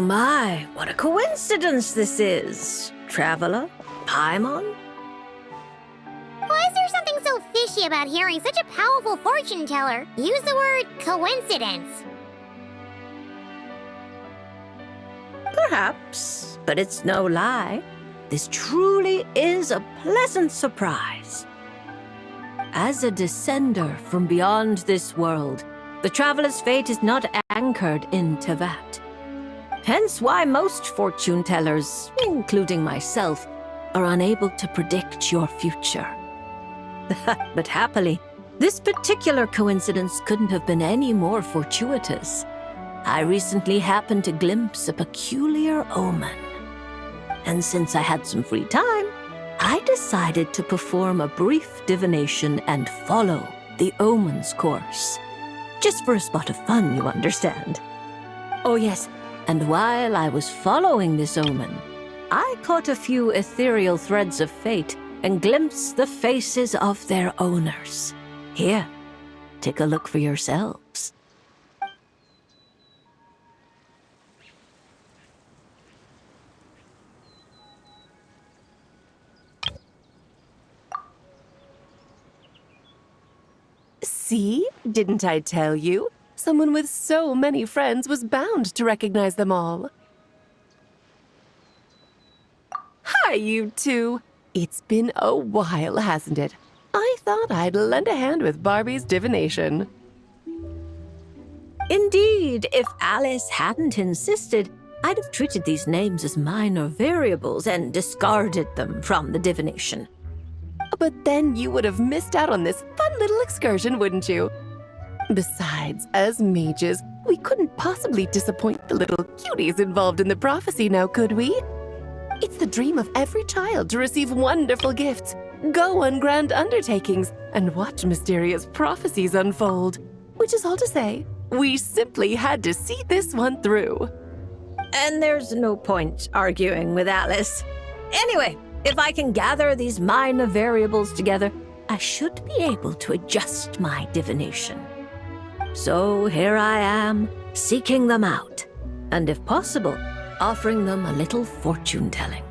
my, what a coincidence this is. Traveler? Paimon? Why is there something so fishy about hearing such a powerful fortune teller use the word coincidence? Perhaps, but it's no lie. This truly is a pleasant surprise. As a descender from beyond this world, the traveler's fate is not anchored in Tevat. Hence why most fortune tellers, including myself, are unable to predict your future. But happily, this particular coincidence couldn't have been any more fortuitous. I recently happened to glimpse a peculiar omen. And since I had some free time, I decided to perform a brief divination and follow the omen's course. Just for a spot of fun, you understand. Oh yes, and while I was following this omen, I caught a few ethereal threads of fate and glimpsed the faces of their owners. Here, take a look for yourselves. See? Didn't I tell you? Someone with so many friends was bound to recognize them all. Hi, you two. It's been a while, hasn't it? I thought I'd lend a hand with Barbie's divination. Indeed, if Alice hadn't insisted, I'd have treated these names as minor variables and discarded them from the divination. But then you would have missed out on this fun little excursion, wouldn't you? Besides, as mages, we couldn't possibly disappoint the little cuties involved in the prophecy now, could we? It's the dream of every child to receive wonderful gifts, go on grand undertakings, and watch mysterious prophecies unfold. Which is all to say, we simply had to see this one through. And there's no point arguing with Alice. Anyway, if I can gather these minor variables together, I should be able to adjust my divination. So here I am, seeking them out, and if possible, offering them a little fortune-telling.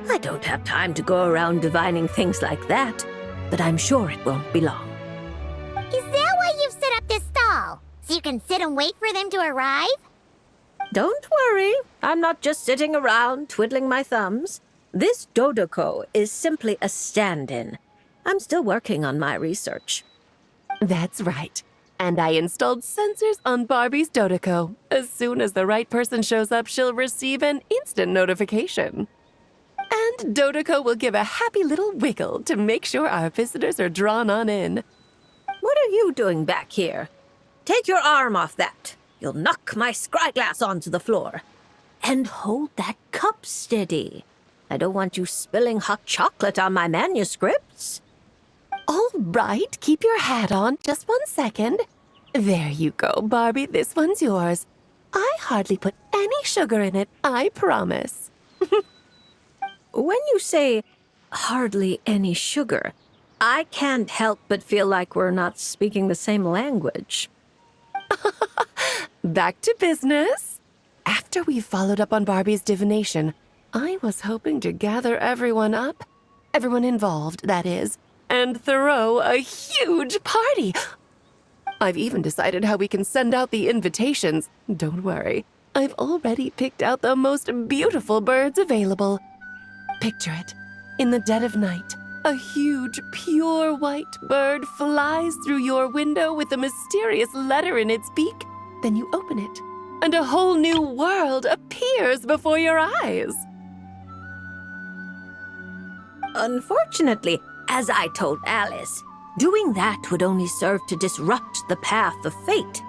I don't have time to go around divining things like that, but I'm sure it won't be long. Is that why you've set up this stall? So you can sit and wait for them to arrive? Don't worry, I'm not just sitting around twiddling my thumbs. This Dodoko is simply a stand-in. I'm still working on my research. That's right. And I installed sensors on Barbie's Dodoko. As soon as the right person shows up, she'll receive an instant notification. And Dodoko will give a happy little wiggle to make sure our visitors are drawn on in. What are you doing back here? Take your arm off that. You'll knock my scryglass onto the floor. And hold that cup steady. I don't want you spilling hot chocolate on my manuscripts. All right, keep your hat on. Just 1 second. There you go, Barbie. This one's yours. I hardly put any sugar in it, I promise. When you say hardly any sugar, I can't help but feel like we're not speaking the same language. Back to business. After we followed up on Barbie's divination, I was hoping to gather everyone up, everyone involved, that is, and throw a huge party. I've even decided how we can send out the invitations. Don't worry, I've already picked out the most beautiful birds available. Picture it. In the dead of night, a huge, pure white bird flies through your window with a mysterious letter in its beak. Then you open it, and a whole new world appears before your eyes. Unfortunately, as I told Alice, doing that would only serve to disrupt the path of fate.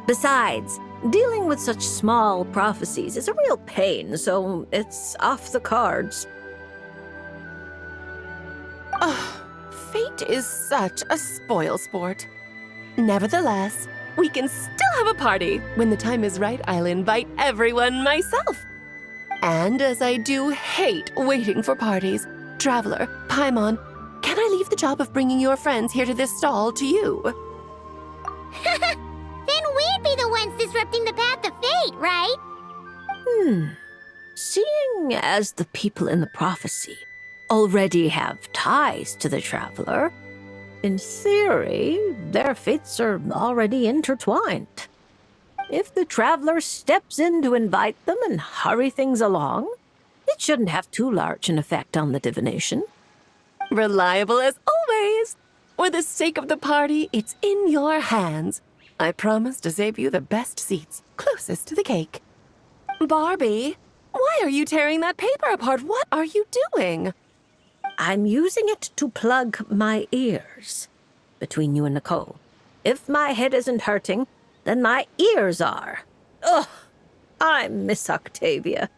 Besides, dealing with such small prophecies is a real pain, so it's off the cards. Fate is such a spoil sport. Nevertheless, we can still have a party. When the time is right, I'll invite everyone myself. And as I do hate waiting for parties, Traveler, Paimon, can I leave the job of bringing your friends here to this stall to you? Then we'd be the ones disrupting the path of fate, right? Seeing as the people in the prophecy already have ties to the traveler, in theory, their fates are already intertwined. If the traveler steps in to invite them and hurry things along, it shouldn't have too large an effect on the divination. Reliable as always. For the sake of the party, it's in your hands. I promise to save you the best seats, closest to the cake. Barbie, why are you tearing that paper apart? What are you doing? I'm using it to plug my ears. Between you and Nicole, if my head isn't hurting, then my ears are. Ugh, I miss Octavia.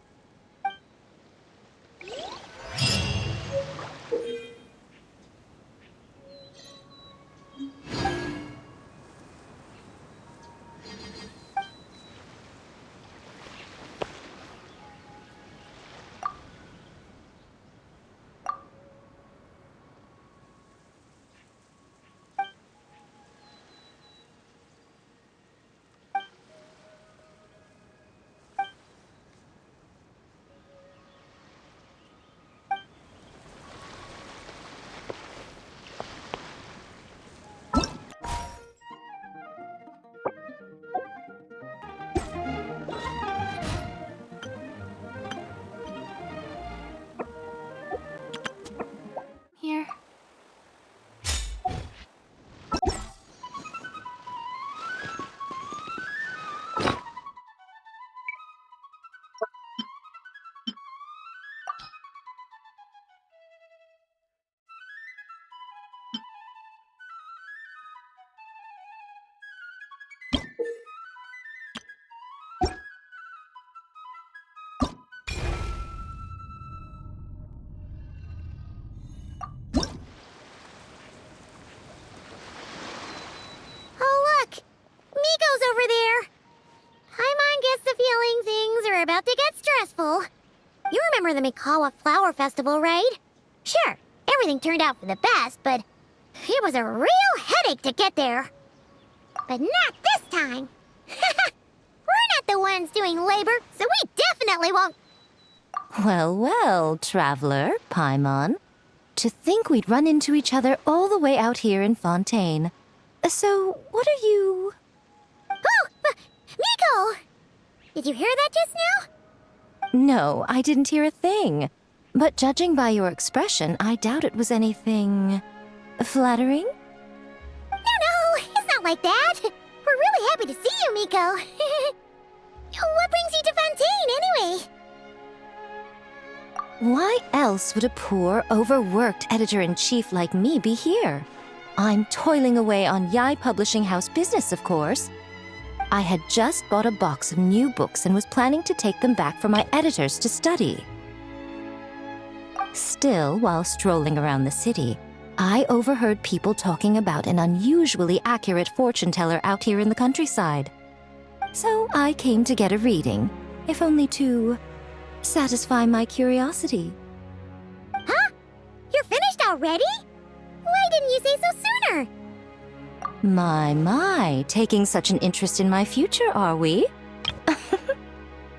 Here. Oh, look! Miko's over there! Paimon gets the feeling things are about to get stressful. You remember the Mikawa Flower Festival, right? Sure, everything turned out for the best, but it was a real headache to get there. But not this time! We're not the ones doing labor, so we definitely won't. Well, well, traveler, Paimon. To think we'd run into each other all the way out here in Fontaine. So, what are you... Oh! Miko! Did you hear that just now? No, I didn't hear a thing. But judging by your expression, I doubt it was anything... flattering? No, it's not like that. We're really happy to see you, Miko. What brings you to Fontaine, anyway? Why else would a poor, overworked editor-in-chief like me be here? I'm toiling away on Youkai Publishing House business, of course. I had just bought a box of new books and was planning to take them back for my editors to study. Still, while strolling around the city, I overheard people talking about an unusually accurate fortune teller out here in the countryside. So I came to get a reading, if only to satisfy my curiosity. Huh? You're finished already? Why didn't you say so sooner? My, taking such an interest in my future, are we?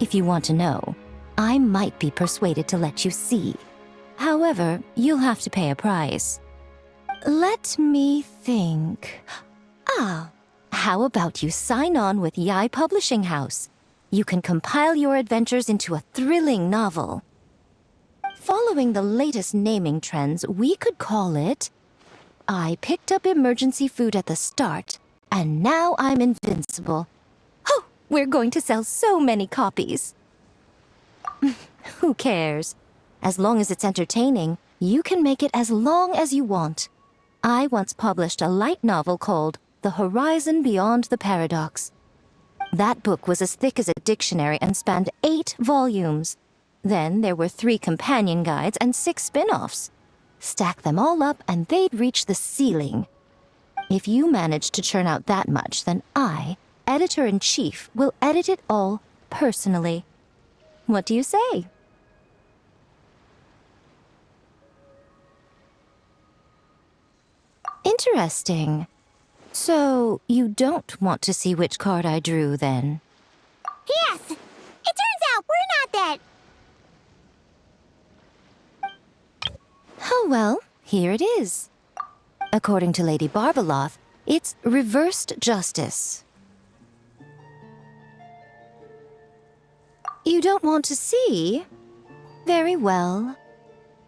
If you want to know, I might be persuaded to let you see. However, you'll have to pay a price. Let me think. How about you sign on with Youkai Publishing House? You can compile your adventures into a thrilling novel. Following the latest naming trends, we could call it... I picked up emergency food at the start, and now I'm invincible. Oh, we're going to sell so many copies. Who cares? As long as it's entertaining, you can make it as long as you want. I once published a light novel called The Horizon Beyond the Paradox. That book was as thick as a dictionary and spanned 8 volumes. Then there were 3 companion guides and 6 spin-offs. Stack them all up and they'd reach the ceiling. If you manage to churn out that much, then I, editor-in-chief, will edit it all personally. What do you say? Interesting. So, you don't want to see which card I drew, then? Yes! Well, here it is. According to Lady Barbaloth, it's reversed justice. You don't want to see? Very well.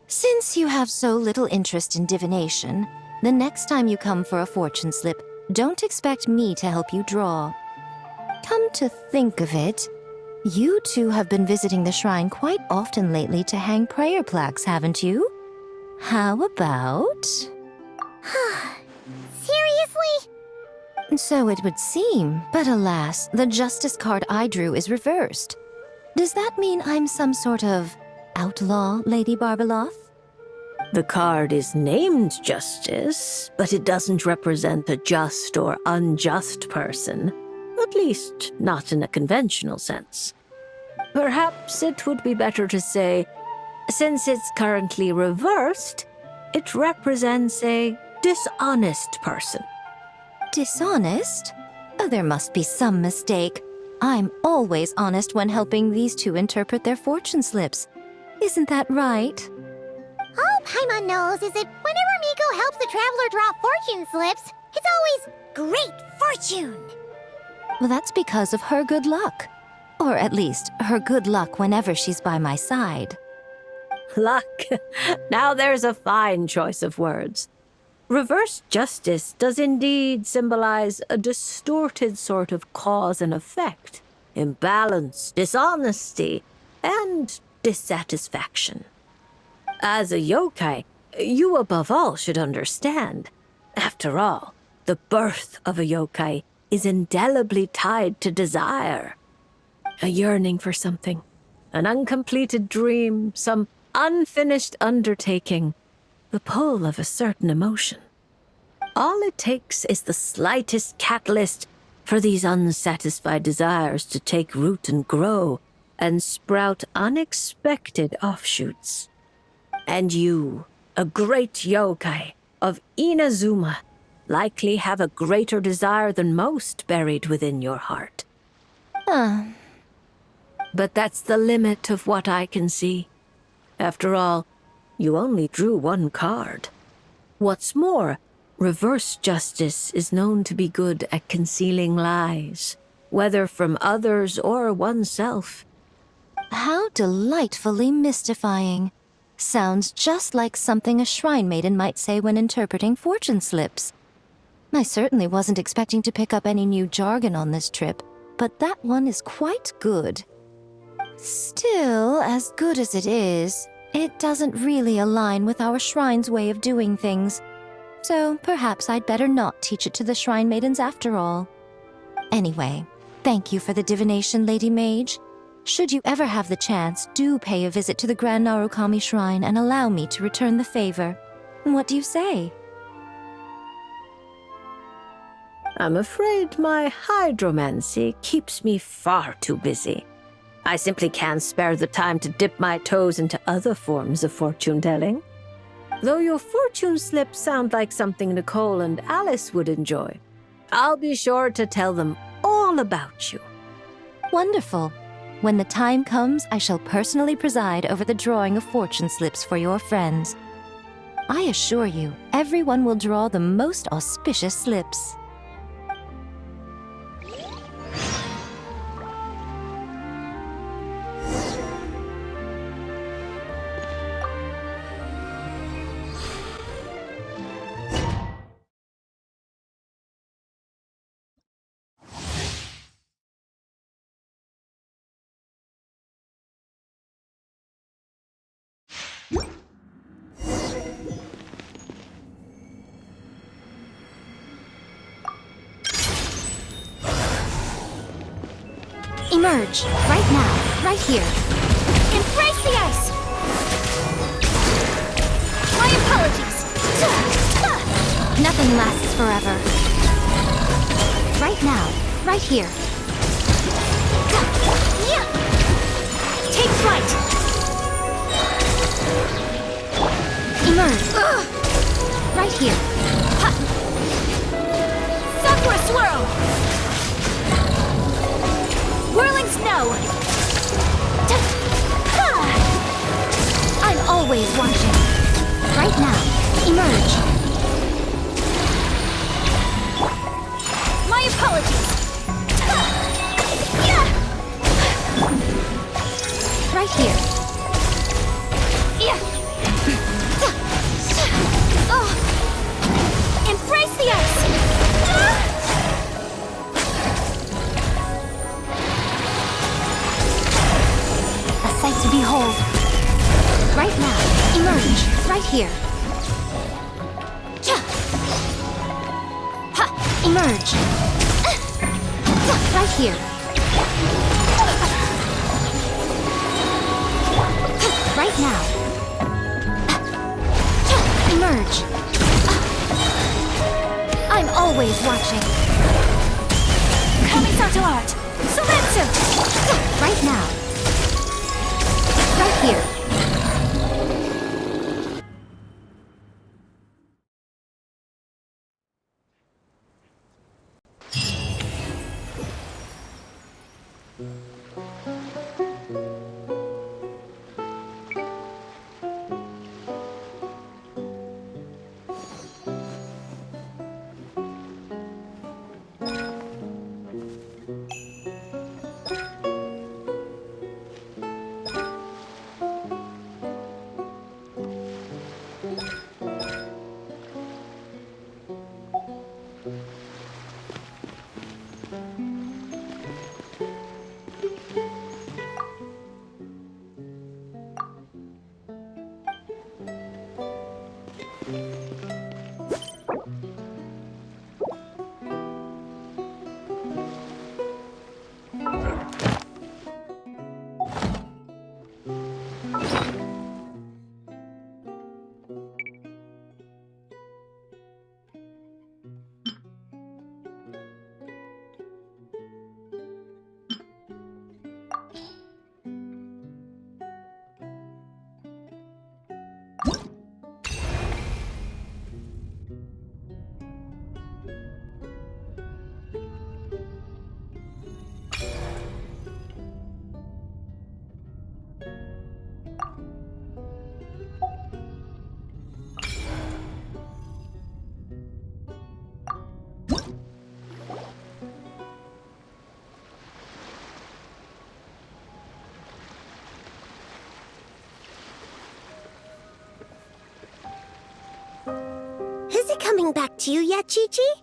Since you have so little interest in divination, the next time you come for a fortune slip, don't expect me to help you draw. Come to think of it, you two have been visiting the shrine quite often lately to hang prayer plaques, haven't you? How about... Seriously? So it would seem, but alas, the justice card I drew is reversed. Does that mean I'm some sort of outlaw, Lady Barbaloth? The card is named Justice, but it doesn't represent a just or unjust person. At least, not in a conventional sense. Perhaps it would be better to say, since it's currently reversed, it represents a dishonest person. Dishonest? Oh, there must be some mistake. I'm always honest when helping these two interpret their fortune slips. Isn't that right? All Paimon knows is that whenever Miko helps the traveler draw fortune slips, it's always great fortune. Well, that's because of her good luck. Or at least, her good luck whenever she's by my side. Luck. Now there's a fine choice of words. Reverse justice does indeed symbolize a distorted sort of cause and effect, imbalance, dishonesty, and dissatisfaction. As a yokai, you above all should understand. After all, the birth of a yokai is indelibly tied to desire. A yearning for something, an uncompleted dream, some unfinished undertaking, the pull of a certain emotion. All it takes is the slightest catalyst for these unsatisfied desires to take root and grow and sprout unexpected offshoots. And you, a great yokai of Inazuma, likely have a greater desire than most buried within your heart. But that's the limit of what I can see. After all, you only drew one card. What's more, reverse justice is known to be good at concealing lies, whether from others or oneself. How delightfully mystifying. Sounds just like something a shrine maiden might say when interpreting fortune slips. I certainly wasn't expecting to pick up any new jargon on this trip, but that one is quite good. Still, as good as it is, it doesn't really align with our shrine's way of doing things. So perhaps I'd better not teach it to the shrine maidens after all. Anyway, thank you for the divination, Lady Mage. Should you ever have the chance, do pay a visit to the Grand Narukami Shrine and allow me to return the favor. What do you say? I'm afraid my hydromancy keeps me far too busy. I simply can't spare the time to dip my toes into other forms of fortune-telling. Though your fortune slips sound like something Nicole and Alice would enjoy, I'll be sure to tell them all about you. Wonderful. When the time comes, I shall personally preside over the drawing of fortune slips for your friends. I assure you, everyone will draw the most auspicious slips. Emerge, right now, right here. Embrace the ice! My apologies! Nothing lasts forever. Right now, right here. Take flight! Emerge. Right here. Sakura swirl! Whirling snow! I'm always watching. Right Right now, emerge. My apologies. Right here. Embrace the ice. A sight to behold. Right now, emerge. Right here. Emerge. Right here. Right now. Emerge. I'm always watching. Kamisato art. Suretsu. Right now. Right here. Is it coming back to you yet, Qiqi?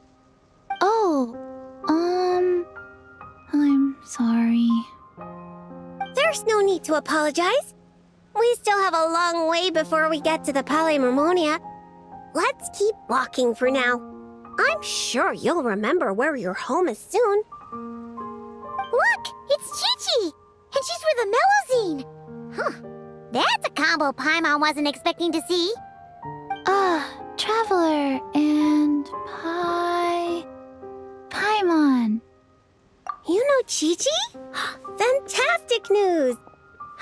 Oh, I'm sorry. There's no need to apologize. We still have a long way before we get to the Palais Mermonia. Let's keep walking for now. I'm sure you'll remember where your home is soon. Look, it's Qiqi! And she's with a Melozine! Huh. That's a combo Paimon wasn't expecting to see. Traveler and Paimon. You know Qiqi? Fantastic news!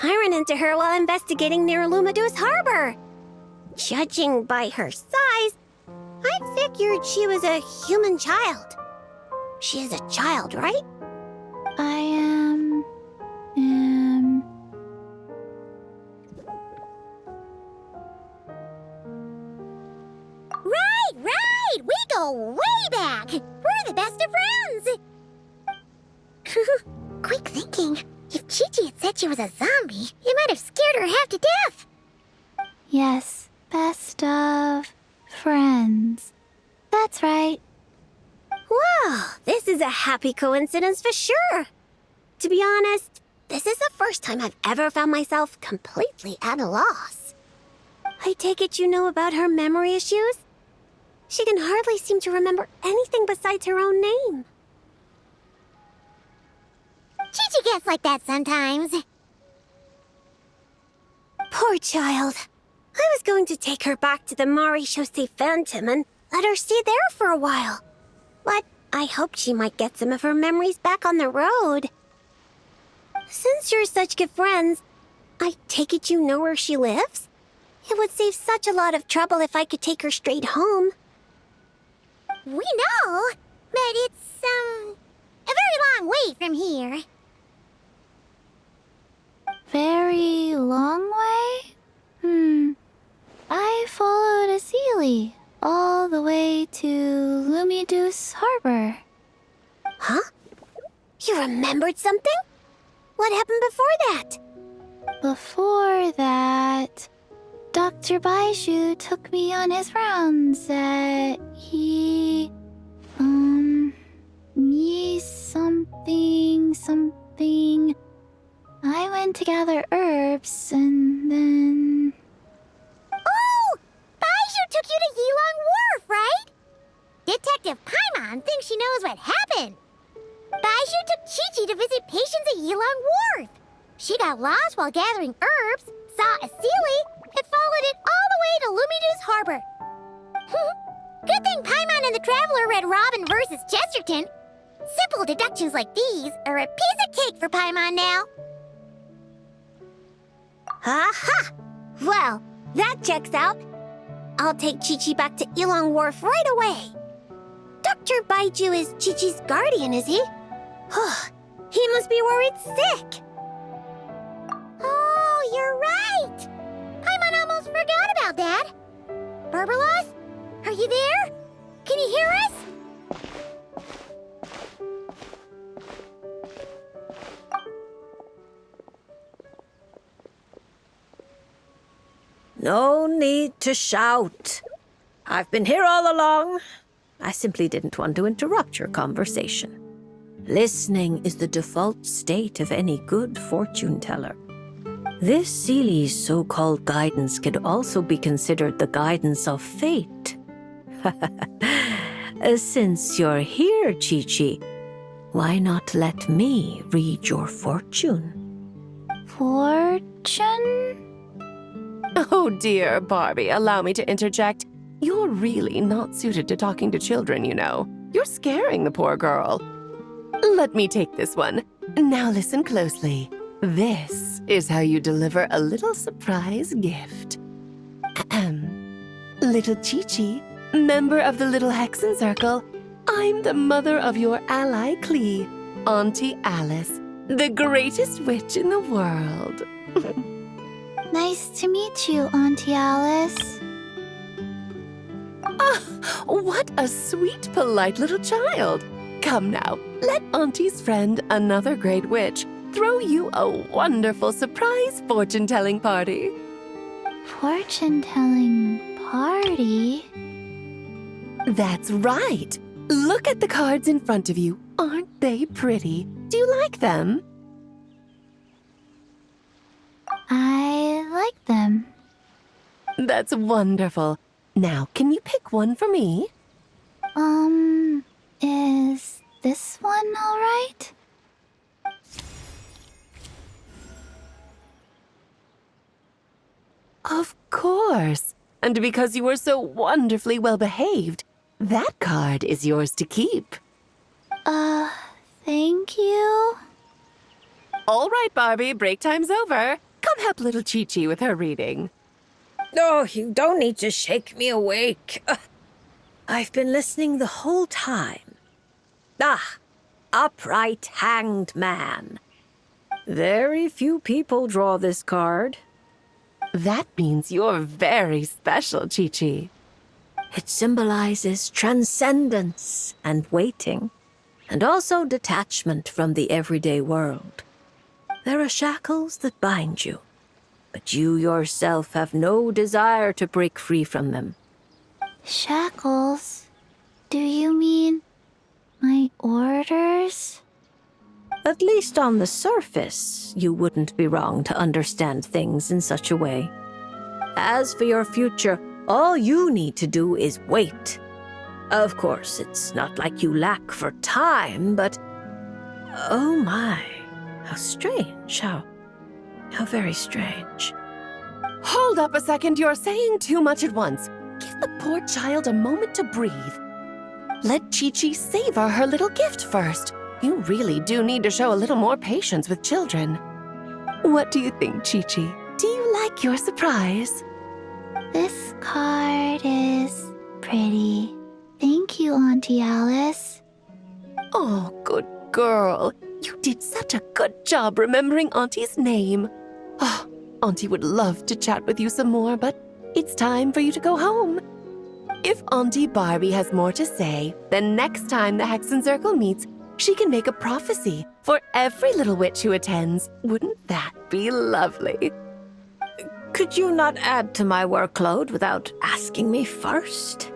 I ran into her while investigating near Lumido's harbor. Judging by her size, I figured she was a human child. She is a child, right? I am... Right! We go way back! We're the best of friends! Quick thinking. If Qiqi had said she was a zombie, it might have scared her half to death. Yes, best of friends. That's right. Wow, this is a happy coincidence for sure. To be honest, this is the first time I've ever found myself completely at a loss. I take it you know about her memory issues? She can hardly seem to remember anything besides her own name. Qiqi gets like that sometimes. Poor child. I was going to take her back to the Maréchaussée Phantom and let her stay there for a while. But I hoped she might get some of her memories back on the road. Since you're such good friends, I take it you know where she lives? It would save such a lot of trouble if I could take her straight home. We know, but it's, a very long way from here. Very long way? I followed Sealy, all the way to Lumideus Harbor. Huh? You remembered something? What happened before that? Before that, Dr. Beidou took me on his rounds at me something. I went to gather herbs and then... Oh! Beidou took you to Yilong Wharf, right? Detective Paimon thinks she knows what happened. Beidou took Qiqi to visit patients at Yilong Wharf. She got lost while gathering herbs, saw a Sealy, and followed it all the way to Lumideus Harbor. Good thing Paimon and the Traveler read Robin versus Chesterton. Simple deductions like these are a piece of cake for Paimon now. Aha! Well, that checks out. I'll take Qiqi back to Yilong Wharf right away. Dr. Beidou is Qiqi's guardian, is he? He must be worried sick. Oh, you're right. Paimon almost forgot about that. Barbalos, are you there? Can you hear us? No need to shout. I've been here all along. I simply didn't want to interrupt your conversation. Listening is the default state of any good fortune teller. This Sealy's so-called guidance could also be considered the guidance of fate. Since you're here, Qiqi, why not let me read your fortune? Fortune? Oh dear, Barbie, allow me to interject. You're really not suited to talking to children, you know. You're scaring the poor girl. Let me take this one. Now listen closely. This is how you deliver a little surprise gift. Little Qiqi, member of the Little Hexen Circle, I'm the mother of your ally Klee, Auntie Alice, the greatest witch in the world. Nice to meet you, Auntie Alice. What a sweet, polite little child. Come now, let Auntie's friend, another great witch, throw you a wonderful surprise fortune-telling party. Fortune-telling party? That's right. Look at the cards in front of you. Aren't they pretty? Do you like them? I like them. That's wonderful. Now, can you pick one for me? Is this one all right? Of course. And because you were so wonderfully well behaved, that card is yours to keep. Thank you. All right, Barbie, break time's over. Come help little Qiqi with her reading. Oh, you don't need to shake me awake. I've been listening the whole time. Upright hanged man. Very few people draw this card. That means you're very special, Qiqi. It symbolizes transcendence and waiting, and also detachment from the everyday world. There are shackles that bind you, but you yourself have no desire to break free from them. Shackles? Do you mean my orders? At least on the surface, you wouldn't be wrong to understand things in such a way. As for your future, all you need to do is wait. Of course, it's not like you lack for time, but... Oh my, how strange, how very strange. Hold up a second, you're saying too much at once. Give the poor child a moment to breathe. Let Qiqi savor her little gift first. You really do need to show a little more patience with children. What do you think, Qiqi? Do you like your surprise? This card is pretty. Thank you, Auntie Alice. Oh, good girl. You did such a good job remembering Auntie's name. Oh, Auntie would love to chat with you some more, but it's time for you to go home. If Auntie Barbie has more to say, then next time the Hexen Circle meets, she can make a prophecy for every little witch who attends. Wouldn't that be lovely? Could you not add to my workload without asking me first?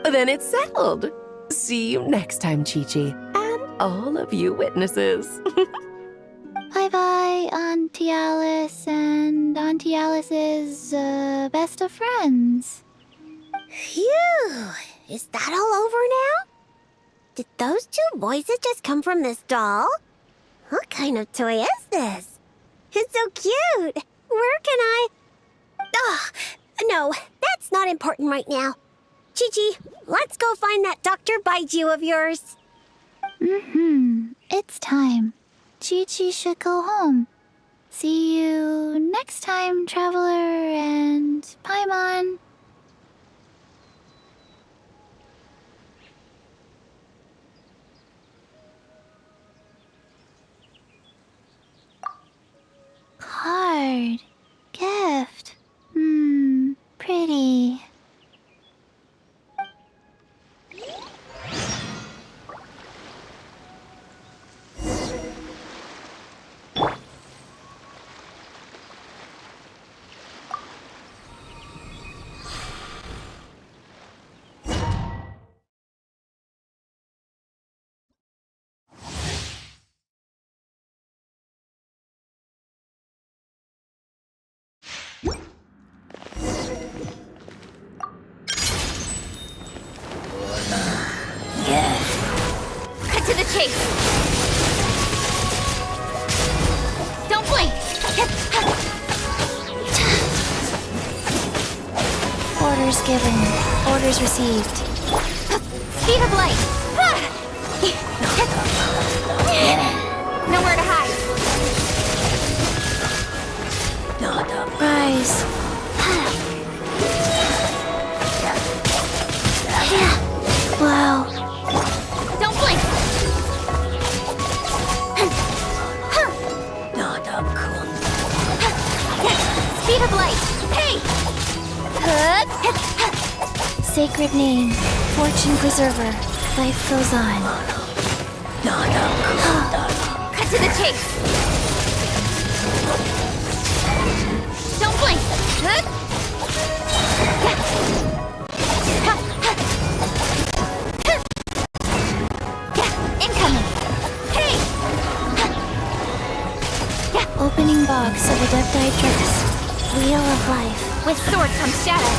Then it's settled. See you next time, Qiqi, and all of you witnesses. Bye-bye, Auntie Alice and Auntie Alice's best of friends. Phew! Is that all over now? Did those two voices just come from this doll? What kind of toy is this? It's so cute! Where can I... Ugh! No, that's not important right now. Qiqi, let's go find that Dr. Beidou of yours. It's time. Qiqi should go home. See you next time, Traveler and Paimon. Card. Gift. Pretty. Cut to the chase! Don't blink! Orders given. Orders received. Speed of light! Nowhere to hide! Rise. Wow. Don't blink! Speed of light! Hey! Sacred name. Fortune preserver. Life goes on. Cut to the chase! Don't blink! Incoming! Hey! Opening box of Adepti dress. Wheel of life. With sword comes shadow.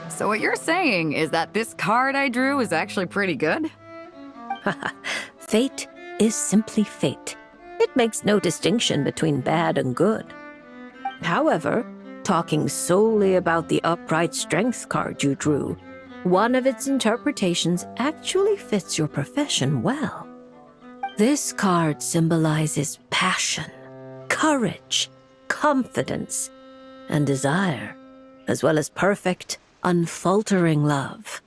So what you're saying is that this card I drew is actually pretty good? Fate is simply fate. It makes no distinction between bad and good. However, talking solely about the upright strength card you drew, one of its interpretations actually fits your profession well. This card symbolizes passion, courage, confidence, and desire, as well as perfect, unfaltering love.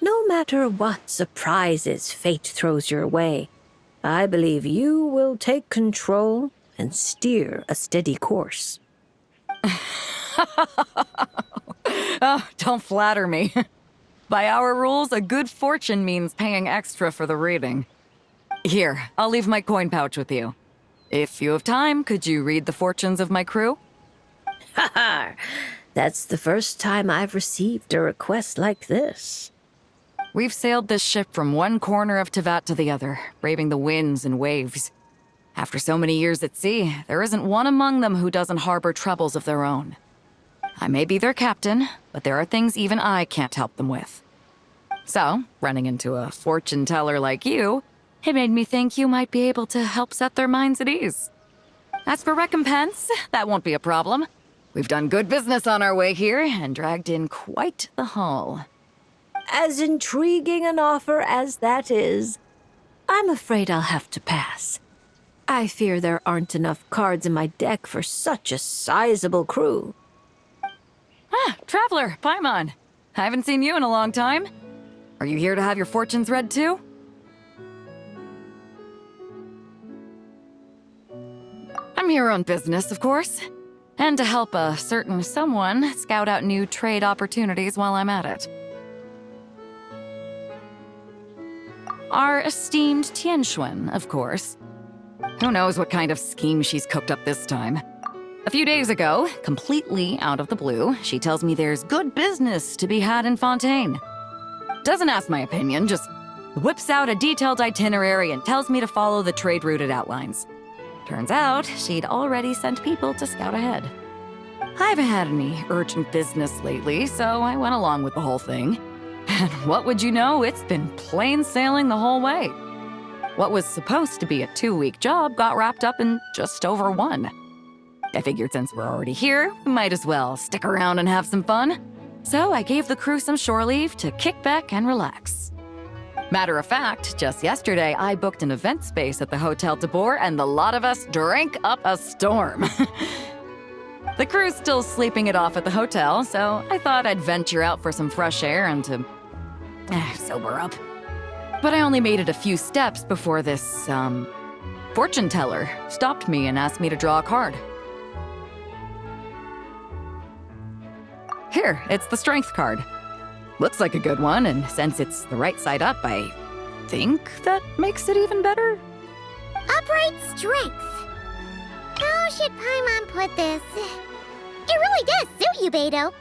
No no matter what surprises fate throws your way, I believe you will take control and steer a steady course. Oh, don't flatter me. By our rules, a good fortune means paying extra for the reading. Here, I'll leave my coin pouch with you. If you have time, could you read the fortunes of my crew? Haha! That's the first time I've received a request like this. We've sailed this ship from one corner of Tevat to the other, braving the winds and waves. After so many years at sea, there isn't one among them who doesn't harbor troubles of their own. I may be their captain, but there are things even I can't help them with. So, running into a fortune teller like you, it made me think you might be able to help set their minds at ease. As for recompense, that won't be a problem. We've done good business on our way here and dragged in quite the haul. As intriguing an offer as that is, I'm afraid I'll have to pass. I fear there aren't enough cards in my deck for such a sizable crew. Ah, Traveler, Paimon. I haven't seen you in a long time. Are you here to have your fortunes read too? I'm here on business, of course. And to help a certain someone scout out new trade opportunities while I'm at it. Our esteemed Tianxuan, of course. Who knows what kind of scheme she's cooked up this time. A few days ago, completely out of the blue, she tells me there's good business to be had in Fontaine. Doesn't ask my opinion, just whips out a detailed itinerary and tells me to follow the trade route it outlines. Turns out, she'd already sent people to scout ahead. I haven't had any urgent business lately, so I went along with the whole thing. And what would you know, it's been plain sailing the whole way. What was supposed to be a 2-week job got wrapped up in just over 1. I figured since we're already here, we might as well stick around and have some fun. So I gave the crew some shore leave to kick back and relax. Matter of fact, just yesterday I booked an event space at the Hotel de Boer and the lot of us drank up a storm. The crew's still sleeping it off at the hotel, so I thought I'd venture out for some fresh air and to sober up. But I only made it a few steps before this, fortune teller stopped me and asked me to draw a card. Here, it's the strength card. Looks like a good one, and since it's the right side up, I think that makes it even better. Upright strength. How should Paimon put this? It really does suit you, Beidou.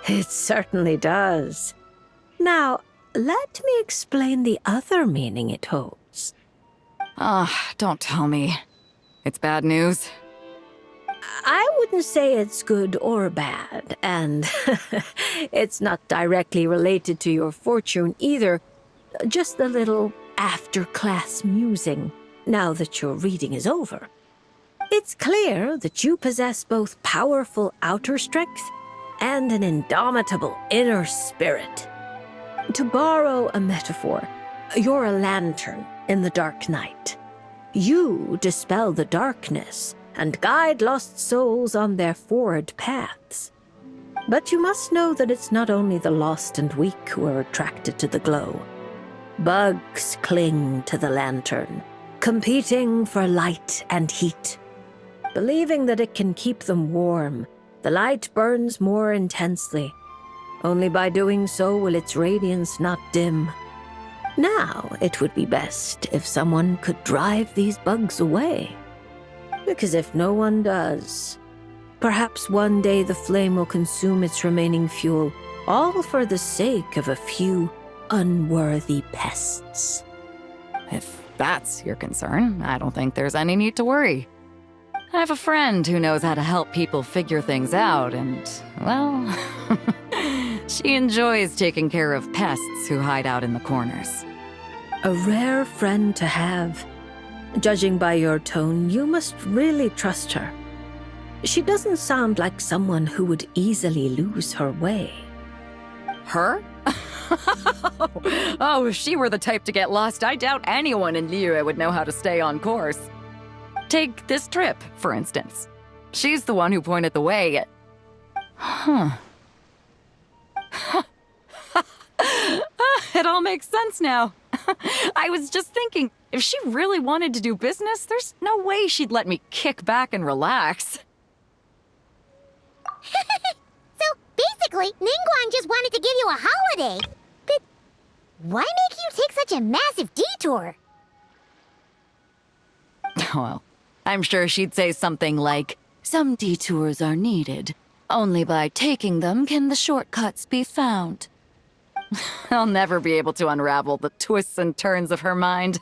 It certainly does. Now, let me explain the other meaning it holds. Ah, don't tell me. It's bad news. I wouldn't say it's good or bad, and it's not directly related to your fortune either. Just a little after-class musing, now that your reading is over. It's clear that you possess both powerful outer strength and an indomitable inner spirit. To borrow a metaphor, you're a lantern in the dark night. You dispel the darkness and guide lost souls on their forward paths. But you must know that it's not only the lost and weak who are attracted to the glow. Bugs cling to the lantern, competing for light and heat. Believing that it can keep them warm, the light burns more intensely. Only by doing so will its radiance not dim. Now, it would be best if someone could drive these bugs away. Because if no one does, perhaps one day the flame will consume its remaining fuel, all for the sake of a few unworthy pests. If that's your concern, I don't think there's any need to worry. I have a friend who knows how to help people figure things out, and, well, she enjoys taking care of pests who hide out in the corners. A rare friend to have. Judging by your tone, you must really trust her. She doesn't sound like someone who would easily lose her way. Her? Oh, if she were the type to get lost, I doubt anyone in Liyue would know how to stay on course. Take this trip, for instance. She's the one who pointed the way. Huh. It all makes sense now. I was just thinking, if she really wanted to do business, there's no way she'd let me kick back and relax. So basically, Ningguang just wanted to give you a holiday. But why make you take such a massive detour? Well, I'm sure she'd say something like, "Some detours are needed. Only by taking them can the shortcuts be found." I'll never be able to unravel the twists and turns of her mind.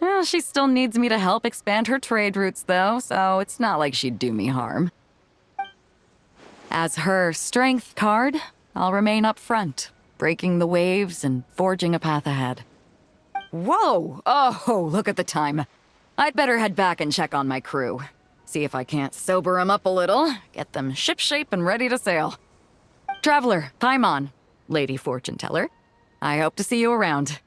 Well, she still needs me to help expand her trade routes, though, so it's not like she'd do me harm. As her strength card, I'll remain up front, breaking the waves and forging a path ahead. Whoa! Oh, look at the time. I'd better head back and check on my crew. See if I can't sober them up a little, get them shipshape and ready to sail. Traveler, time on. Lady Fortune Teller. I hope to see you around.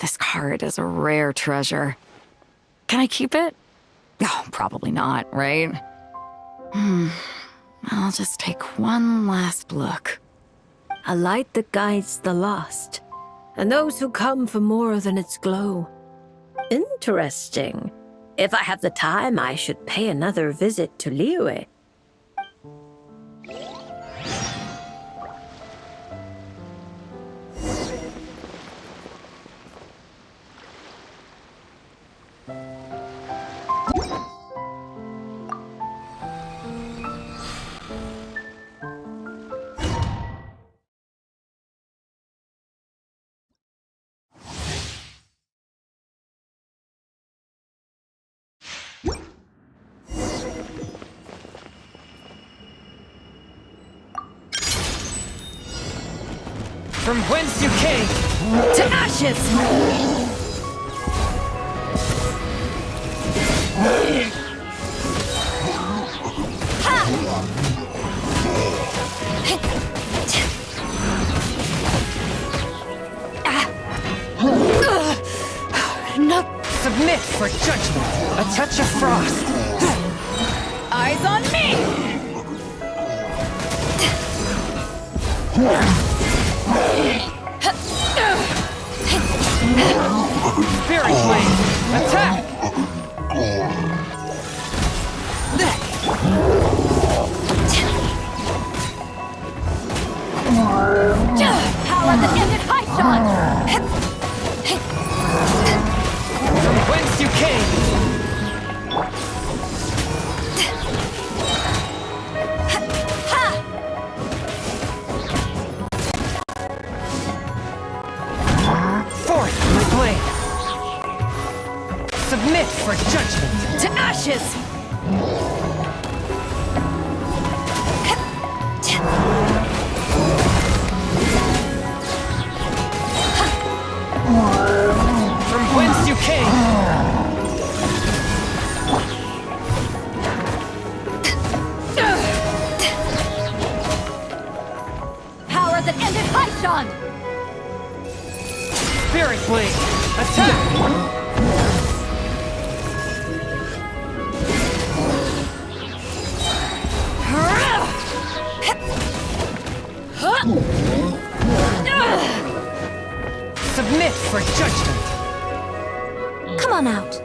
This card is a rare treasure. Can I keep it? Oh, probably not, right? I'll just take one last look. A light that guides the lost, and those who come for more than its glow. Interesting. If I have the time, I should pay another visit to Liyue. From whence you came! To ashes! No. Submit for judgment! A touch of frost! Eyes on me! Spirit Blade! Attack! Power that ended high shot! From whence you came! Forth my blade! Submit for judgment! To ashes! From whence you came! Power that ended high shot! Spirit Blade! Attack! Submit for judgment! Come on out.